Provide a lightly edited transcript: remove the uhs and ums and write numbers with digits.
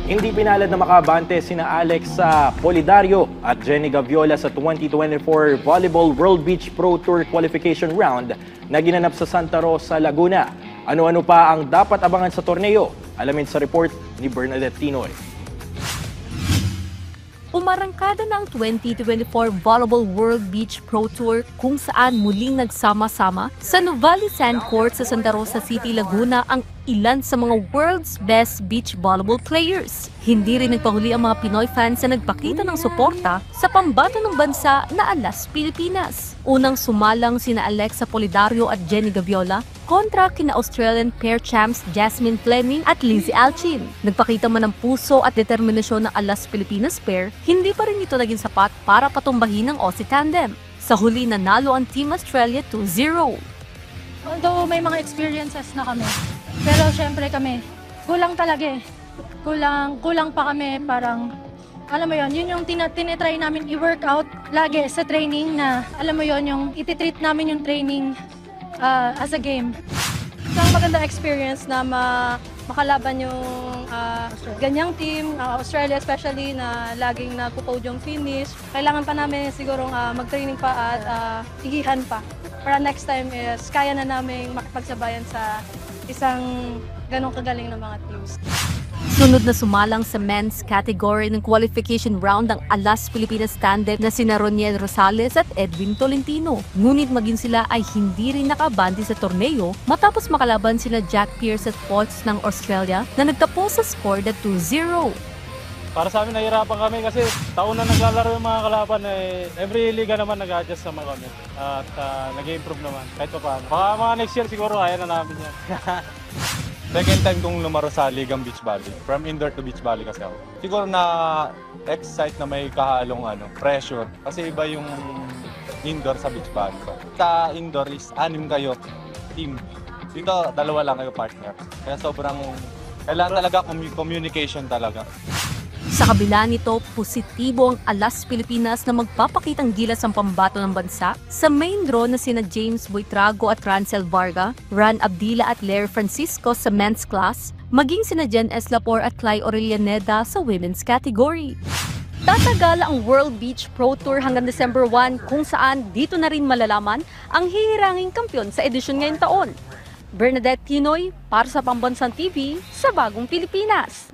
Hindi pinalad na makabante sina Alex Polidario at Jenny Gaviola sa 2024 Volleyball World Beach Pro Tour Qualification Round na ginanap sa Santa Rosa, Laguna. Ano-ano pa ang dapat abangan sa torneo? Alamin sa report ni Bernadette Tinoy. Umarangkada na ang 2024 Volleyball World Beach Pro Tour kung saan muling nagsama-sama sa Nuvali Sand Court sa Santa Rosa City, Laguna ang ilan sa mga world's best beach volleyball players. Hindi rin nagpahuli ang mga Pinoy fans na nagpakita ng suporta sa pambato ng bansa na Alas, Pilipinas. Unang sumalang sina Alexa Polidario at Jenny Gaviola kontra kina Australian pair champs Jasmine Fleming at Lizzie Alchin. Nagpakita man ng puso at determinasyon ng Alas Pilipinas pair, hindi pa rin ito naging sapat para patumbahin ang Aussie tandem. Sa huli nanalo ang Team Australia 2-0. Although may mga experiences na kami, pero syempre kami, kulang talaga eh. Kulang pa kami, parang, alam mo yon, yun yung tinitry namin i-workout lagi sa training na, alam mo yon, yung ititreat namin yung training as a game. Isang magandang experience na makalaban yung ganyang team, Australia especially, na laging nagpo-podium finish. Kailangan pa namin siguro mag-training pa at ihihan pa. Para next time is kaya na namin makipagsabayan sa isang ganong kagaling ng mga teams. Sunod na sumalang sa men's category ng qualification round ang Alas Pilipinas tandem na sina Roniel Rosales at Edwin Tolentino. Ngunit maging sila ay hindi rin nakabandi sa torneo matapos makalaban sina Jack Pierce at Potts ng Australia na nagtapos sa score na 2-0. Para sa amin, nahihirapan kami kasi taon na naglalaro yung mga kalaban. Every liga naman nag-adjust naman kami at nag-improve naman kahit pa paano. Baka mga next year siguro kaya na namin yan. Second time kong lumaro sa Ligang Beach Volley. From indoor to beach volley kasi ako. Siguro na-excite na may kahalong pressure. Kasi iba yung indoor sa beach volley. Sa indoor is 6 kayo, team. Dito, 2 lang kayo partner. Kaya sobrang kailangan talaga communication talaga. Sa kabila nito, positibo ang Alas Pilipinas na magpapakitang gilas ang pambato ng bansa sa main draw na sina James Buitrago at Rancel Varga, Ran Abdila at Lair Francisco sa men's class, maging sina Jen Eslapor at Clay Aurelianeda sa women's category. Tatagal ang World Beach Pro Tour hanggang December 1 kung saan dito na rin malalaman ang hihiranging kampiyon sa edisyon ngayong taon. Bernadette Tinoy para sa Pambansang TV sa Bagong Pilipinas.